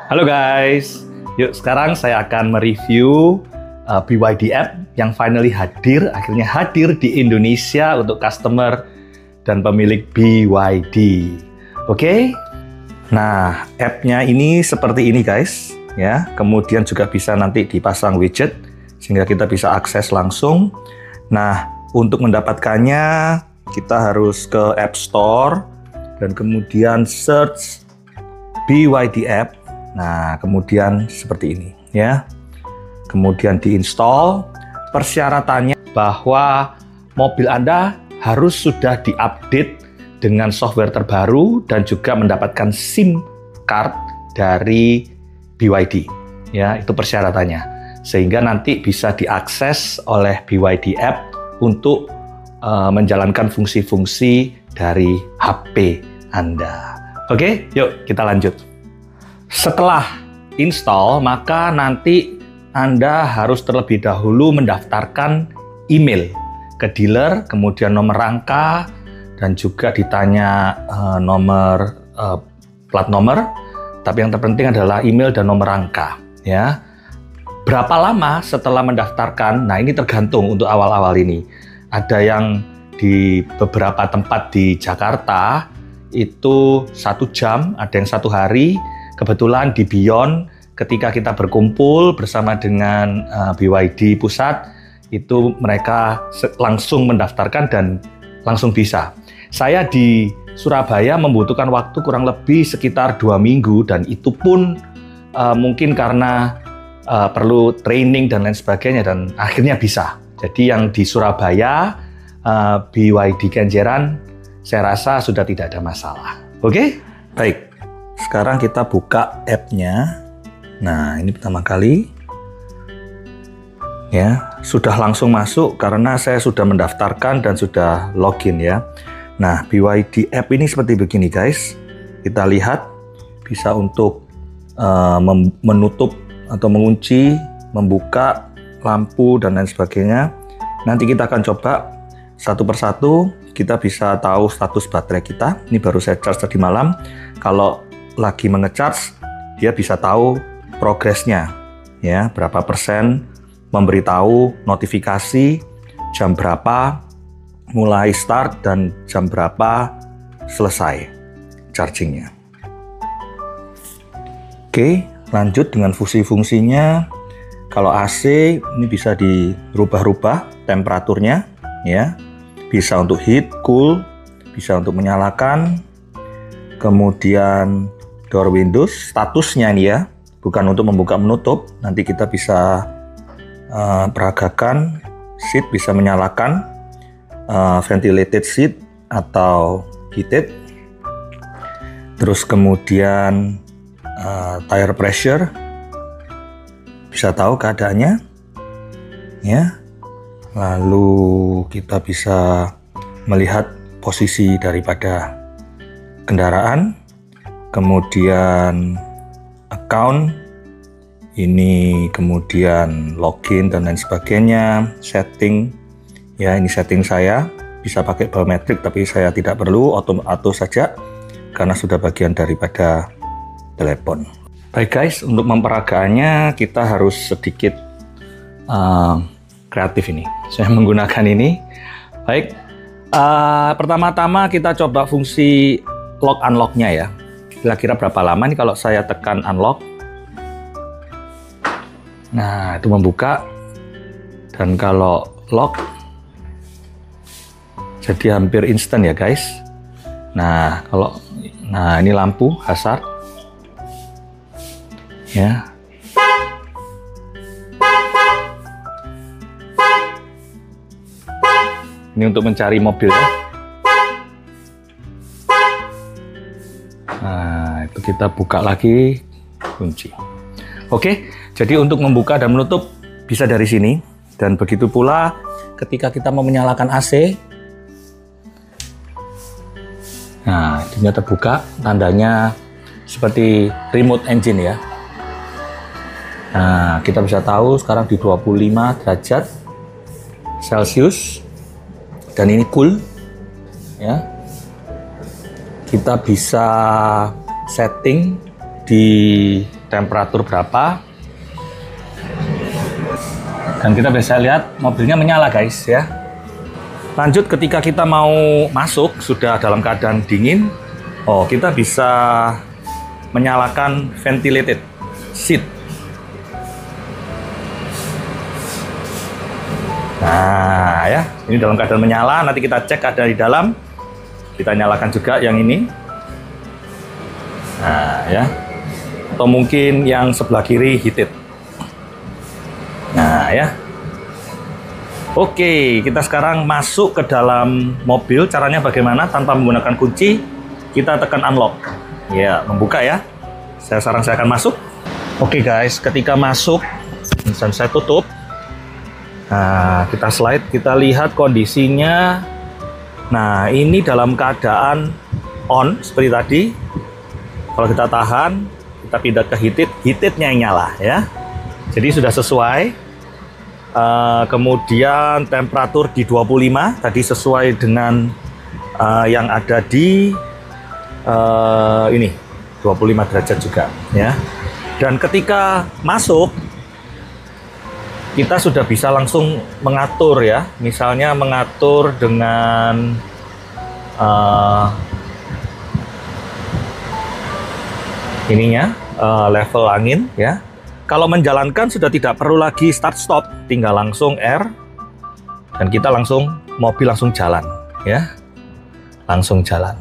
Halo guys, yuk sekarang saya akan mereview BYD app yang akhirnya hadir di Indonesia untuk customer dan pemilik BYD. Oke? Nah, app-nya ini seperti ini guys, ya. Kemudian juga bisa nanti dipasang widget sehingga kita bisa akses langsung. Nah, untuk mendapatkannya kita harus ke App Store dan kemudian search BYD app. Nah, kemudian seperti ini ya. Kemudian diinstal. Persyaratannya bahwa mobil Anda harus sudah diupdate dengan software terbaru dan juga mendapatkan SIM card dari BYD. Ya, itu persyaratannya. Sehingga nanti bisa diakses oleh BYD app untuk menjalankan fungsi-fungsi dari HP Anda. Oke, yuk kita lanjut. Setelah install, maka nanti Anda harus terlebih dahulu mendaftarkan email ke dealer, kemudian nomor rangka, dan juga ditanya plat nomor. Tapi yang terpenting adalah email dan nomor rangka. Ya. Berapa lama setelah mendaftarkan? Nah, ini tergantung untuk awal-awal ini. Ada yang di beberapa tempat di Jakarta itu 1 jam, ada yang 1 hari. Kebetulan di Beyond, ketika kita berkumpul bersama dengan BYD pusat, itu mereka langsung mendaftarkan dan langsung bisa. Saya di Surabaya membutuhkan waktu kurang lebih sekitar 2 minggu, dan itu pun mungkin karena perlu training dan lain sebagainya, dan akhirnya bisa. Jadi yang di Surabaya, BYD Kenjeran, saya rasa sudah tidak ada masalah. Oke? Baik. Sekarang kita buka app-nya. Nah, ini pertama kali. Ya, sudah langsung masuk karena saya sudah mendaftarkan dan sudah login ya. Nah, BYD app ini seperti begini guys. Kita lihat bisa untuk menutup atau mengunci, membuka lampu dan lain sebagainya. Nanti kita akan coba satu persatu. Kita bisa tahu status baterai kita. Ini baru saya charge tadi malam. Kalau lagi mengecharge, dia bisa tahu progresnya, ya, berapa persen, memberitahu notifikasi jam berapa mulai start dan jam berapa selesai chargingnya. Oke, lanjut dengan fungsi-fungsinya. Kalau AC ini bisa dirubah-rubah temperaturnya, ya, bisa untuk heat, cool, bisa untuk menyalakan, kemudian door windows, statusnya ini ya, bukan untuk membuka menutup. Nanti kita bisa peragakan, seat bisa menyalakan, ventilated seat atau heated. Terus kemudian tire pressure, bisa tahu keadaannya, ya. Lalu kita bisa melihat posisi daripada kendaraan. Kemudian account, ini kemudian login dan lain sebagainya, setting, ya ini setting saya, bisa pakai biometrik tapi saya tidak perlu, auto saja karena sudah bagian daripada telepon. Baik guys, untuk memperagakannya kita harus sedikit kreatif ini. Saya menggunakan ini. Baik, pertama-tama kita coba fungsi lock unlock-nya ya. Kira-kira berapa lama nih kalau saya tekan unlock. Nah, itu membuka. Dan kalau lock, jadi hampir instan ya guys. Nah, ini lampu hazard. Ya. Ini untuk mencari mobil ya. Nah, itu kita buka lagi, kunci. Oke, jadi untuk membuka dan menutup bisa dari sini. Dan begitu pula ketika kita mau menyalakan AC. Nah, ini terbuka, tandanya seperti remote engine ya. Nah, kita bisa tahu sekarang di 25 derajat Celcius. Dan ini cool ya. Kita bisa setting di temperatur berapa. Dan kita bisa lihat mobilnya menyala guys ya. Lanjut ketika kita mau masuk sudah dalam keadaan dingin. Oh, kita bisa menyalakan ventilated seat. Nah ya, ini dalam keadaan menyala. Nanti kita cek ada di dalam. Kita nyalakan juga yang ini. Nah ya, atau mungkin yang sebelah kiri heated. Nah ya. Oke, kita sekarang masuk ke dalam mobil. Caranya bagaimana? Tanpa menggunakan kunci, kita tekan unlock. Ya, membuka ya. Saya akan masuk. Oke guys, ketika masuk, dan saya tutup. Nah, kita slide, kita lihat kondisinya. Nah, ini dalam keadaan on seperti tadi. Kalau kita tahan, kita pindah ke heated, heatednya yang nyala ya. Jadi sudah sesuai. Kemudian temperatur di 25 tadi sesuai dengan yang ada di ini 25 derajat juga ya. Dan ketika masuk kita sudah bisa langsung mengatur ya, misalnya mengatur dengan ininya level angin ya. Kalau menjalankan sudah tidak perlu lagi start stop, tinggal langsung R dan kita langsung mobil langsung jalan ya, langsung jalan.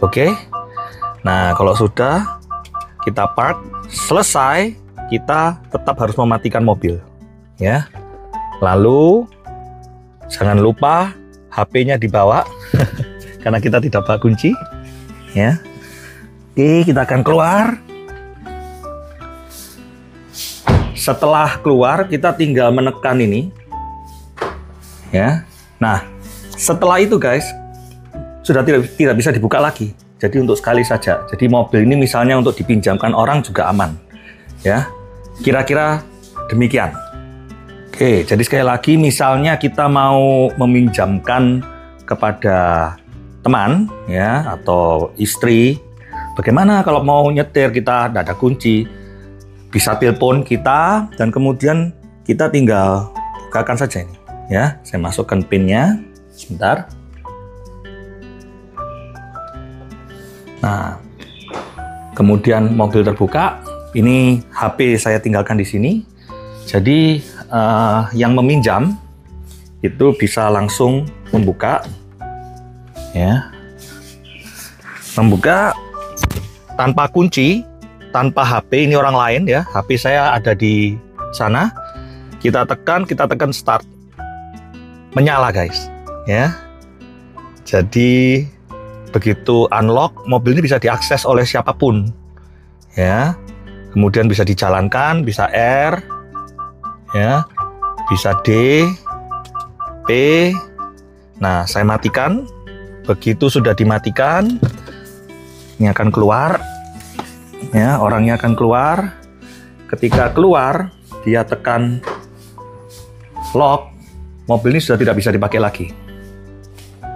Oke. Nah kalau sudah kita park selesai, kita tetap harus mematikan mobil ya. Lalu jangan lupa HP-nya dibawa karena kita tidak bawa kunci ya. Oke, kita akan keluar. Setelah keluar, kita tinggal menekan ini ya. Nah setelah itu guys, sudah tidak bisa dibuka lagi. Jadi untuk sekali saja. Jadi mobil ini misalnya untuk dipinjamkan orang juga aman ya. Kira-kira demikian. Oke, jadi sekali lagi misalnya kita mau meminjamkan kepada teman ya atau istri. Bagaimana kalau mau nyetir kita tidak ada kunci? Bisa telepon kita dan kemudian kita tinggal bukakan saja ini ya. Saya masukkan pinnya sebentar. Nah, kemudian mobil terbuka. Ini HP saya tinggalkan di sini. Jadi yang meminjam itu bisa langsung membuka ya. Membuka tanpa kunci, tanpa HP, ini orang lain ya. HP saya ada di sana. Kita tekan start. Menyala guys ya. Jadi begitu unlock, mobil ini bisa diakses oleh siapapun ya. Kemudian bisa dijalankan, bisa R ya, bisa D, P. Nah saya matikan. Begitu sudah dimatikan, ini akan keluar ya, orangnya akan keluar. Ketika keluar, dia tekan lock, mobil ini sudah tidak bisa dipakai lagi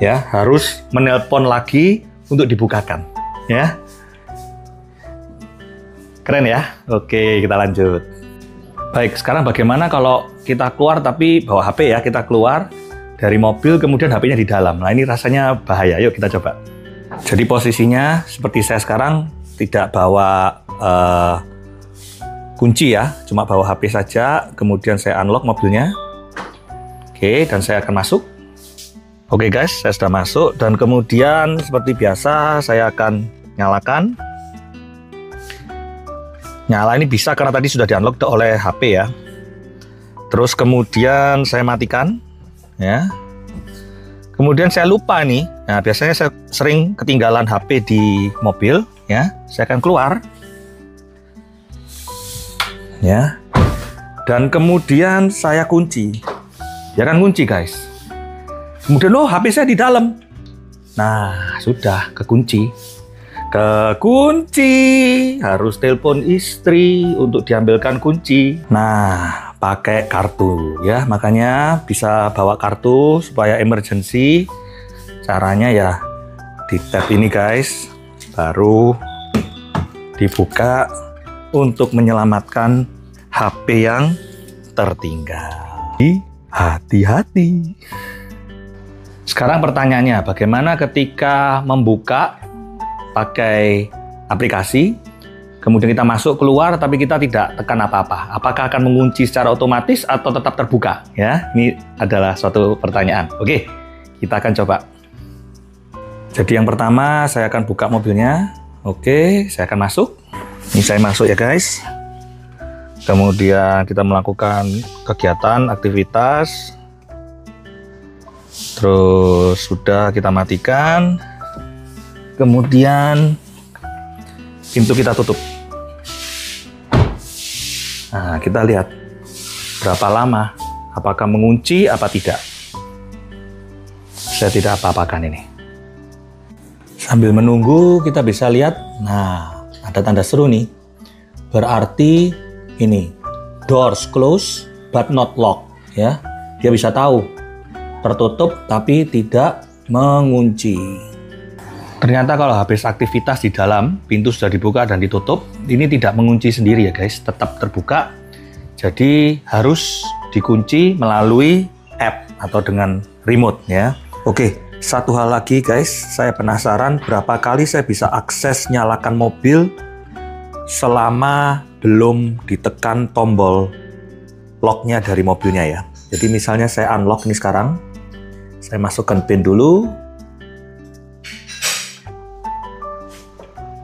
ya, harus menelpon lagi untuk dibukakan ya. Keren ya. Oke, kita lanjut. Baik, sekarang bagaimana kalau kita keluar tapi bawa HP ya, kita keluar dari mobil kemudian HP-nya di dalam. Nah ini rasanya bahaya, yuk kita coba. Jadi posisinya seperti saya sekarang, tidak bawa kunci ya, cuma bawa HP saja. Kemudian saya unlock mobilnya. Oke, dan saya akan masuk. Oke guys, saya sudah masuk dan kemudian seperti biasa saya akan nyalakan. Nyala ini bisa karena tadi sudah di-unlock oleh HP ya. Terus kemudian saya matikan ya. Kemudian saya lupa nih. Nah, biasanya saya sering ketinggalan HP di mobil ya. Saya akan keluar. Ya. Dan kemudian saya kunci. Ya kan kunci, guys. Kemudian HP saya di dalam. Nah, sudah kekunci. Kekunci, harus telepon istri untuk diambilkan kunci. Nah, pakai kartu ya, makanya bisa bawa kartu supaya emergency. Caranya ya di tap ini guys, baru dibuka untuk menyelamatkan HP yang tertinggal. Hati-hati. Sekarang pertanyaannya, bagaimana ketika membuka pakai aplikasi, kemudian kita masuk keluar tapi kita tidak tekan apa-apa? Apakah akan mengunci secara otomatis atau tetap terbuka? Ya, ini adalah suatu pertanyaan. Oke, kita akan coba. Jadi yang pertama saya akan buka mobilnya. Oke, saya akan masuk. Ini saya masuk ya guys. Kemudian kita melakukan kegiatan, aktivitas. Terus sudah kita matikan. Kemudian pintu kita tutup. Nah, kita lihat berapa lama, apakah mengunci apa tidak. Saya tidak apa-apakan ini. Sambil menunggu kita bisa lihat, nah ada tanda seru nih. Berarti ini doors close but not lock ya. Dia bisa tahu tertutup tapi tidak mengunci. Ternyata kalau habis aktivitas di dalam, pintu sudah dibuka dan ditutup, ini tidak mengunci sendiri ya guys, tetap terbuka. Jadi harus dikunci melalui app atau dengan remote ya. Oke. Satu hal lagi guys, saya penasaran berapa kali saya bisa akses nyalakan mobil selama belum ditekan tombol locknya dari mobilnya ya. Jadi misalnya saya unlock nih sekarang, saya masukkan PIN dulu.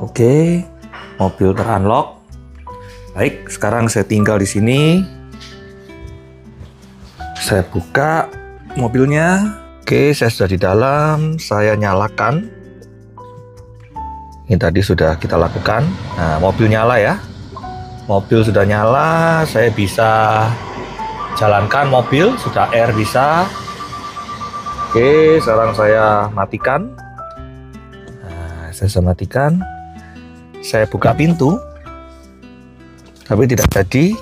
Oke, mobil terunlock. Baik, sekarang saya tinggal di sini. Saya buka mobilnya. Oke, saya sudah di dalam, saya nyalakan. Ini tadi sudah kita lakukan. Nah, mobil nyala ya. Mobil sudah nyala, saya bisa jalankan mobil, sudah air bisa. Oke, sekarang saya matikan. Nah, saya sudah matikan. Saya buka pintu, tapi tidak jadi.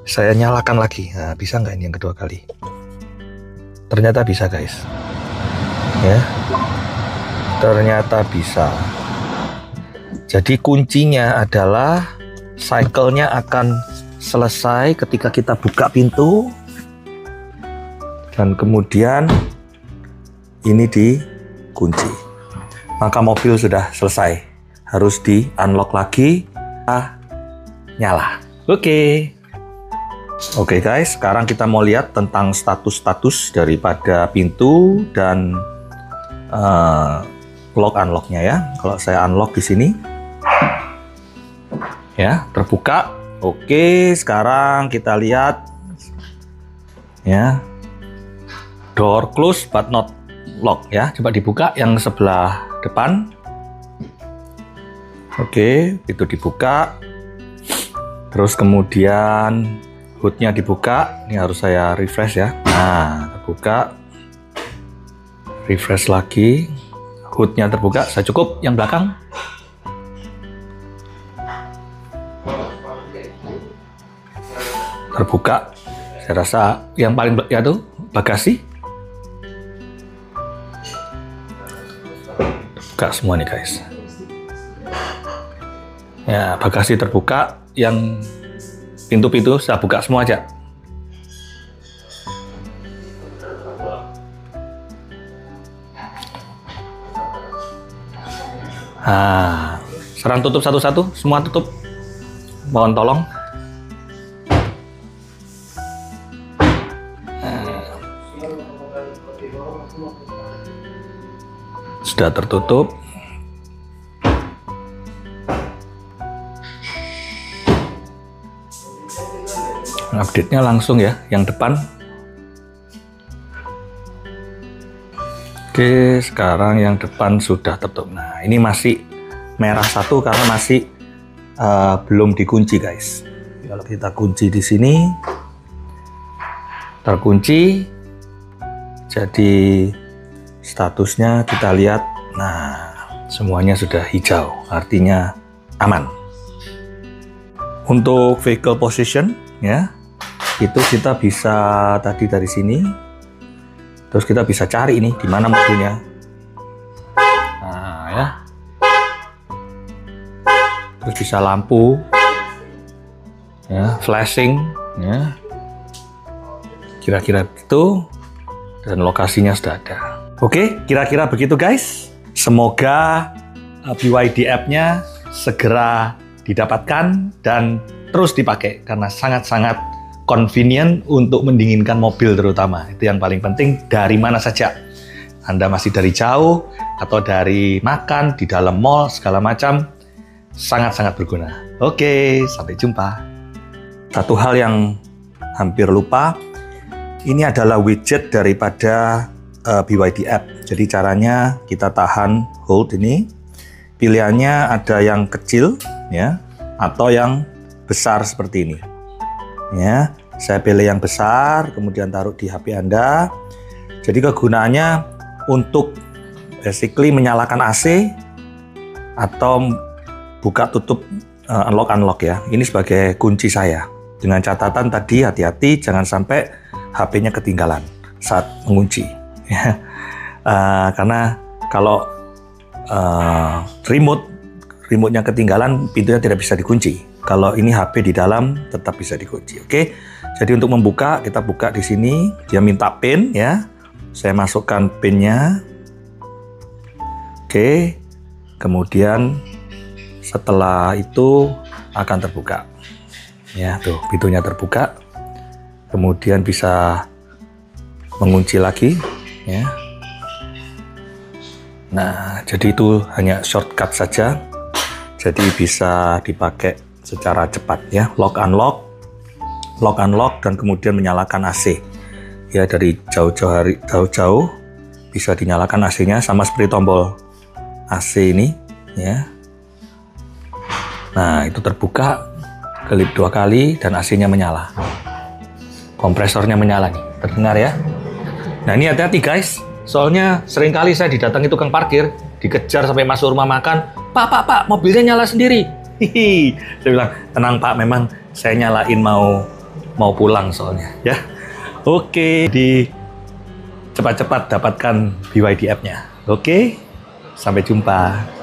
Saya nyalakan lagi. Nah, bisa nggak ini yang kedua kali? Ternyata bisa guys, ya, ternyata bisa. Jadi kuncinya adalah cycle-nya akan selesai ketika kita buka pintu dan kemudian ini dikunci, maka mobil sudah selesai, harus di unlock lagi, nyala. Oke guys, sekarang kita mau lihat tentang status-status daripada pintu dan lock unlocknya ya. Kalau saya unlock di sini, ya terbuka. Oke, sekarang kita lihat ya, door close but not lock ya. Coba dibuka yang sebelah depan. Oke, itu dibuka. Terus kemudian hoodnya dibuka, ini harus saya refresh ya. Nah, terbuka, refresh lagi, hoodnya terbuka, saya cukup yang belakang. Terbuka, saya rasa yang paling ya tuh bagasi. Terbuka semua nih guys. Ya, bagasi terbuka, yang pintu-pintu saya buka semua aja. Nah, sekarang tutup satu-satu, semua tutup. Mohon tolong. Sudah tertutup. Update-nya langsung ya, yang depan. Oke, sekarang yang depan sudah tertutup. Nah, ini masih merah satu karena masih belum dikunci guys. Kalau kita kunci di sini, terkunci. Jadi statusnya kita lihat. Nah, semuanya sudah hijau, artinya aman. Untuk vehicle position ya, itu kita bisa tadi dari sini, terus kita bisa cari ini di mana mobilnya. Nah ya, terus bisa lampu, ya, flashing, ya, kira-kira itu, dan lokasinya sudah ada. Oke, kira-kira begitu guys. Semoga BYD app-nya segera didapatkan dan terus dipakai karena sangat-sangat convenient untuk mendinginkan mobil terutama. Itu yang paling penting dari mana saja. Anda masih dari jauh atau dari makan di dalam mall segala macam, sangat-sangat berguna. Oke, sampai jumpa. Satu hal yang hampir lupa, ini adalah widget daripada BYD app. Jadi caranya kita tahan hold ini. Pilihannya ada yang kecil ya atau yang besar seperti ini. Ya, saya pilih yang besar, kemudian taruh di HP Anda. Jadi kegunaannya untuk basically menyalakan AC atau buka tutup unlock ya. Ini sebagai kunci saya. Dengan catatan tadi hati-hati jangan sampai HP-nya ketinggalan saat mengunci. Karena kalau remote-nya ketinggalan, pintunya tidak bisa dikunci. Kalau ini HP di dalam tetap bisa dikunci. Oke. Jadi untuk membuka, kita buka di sini. Dia minta PIN ya. Saya masukkan PIN-nya. Oke. Kemudian setelah itu akan terbuka. Ya, tuh pintunya terbuka. Kemudian bisa mengunci lagi ya. Nah, jadi itu hanya shortcut saja. Jadi bisa dipakai secara cepat ya. Lock unlock dan kemudian menyalakan AC. Ya, dari jauh-jauh bisa dinyalakan AC-nya sama seperti tombol AC ini ya. Nah, itu terbuka, kelip 2 kali dan AC-nya menyala. Kompresornya menyala nih, terdengar ya. Nah, ini hati-hati guys. Soalnya seringkali saya didatangi tukang parkir, dikejar sampai masuk rumah makan. Pak, mobilnya nyala sendiri. Hihi. Saya bilang, tenang Pak, memang saya nyalain mau pulang soalnya ya. Oke, cepat-cepat dapatkan BYD app-nya. Oke, sampai jumpa.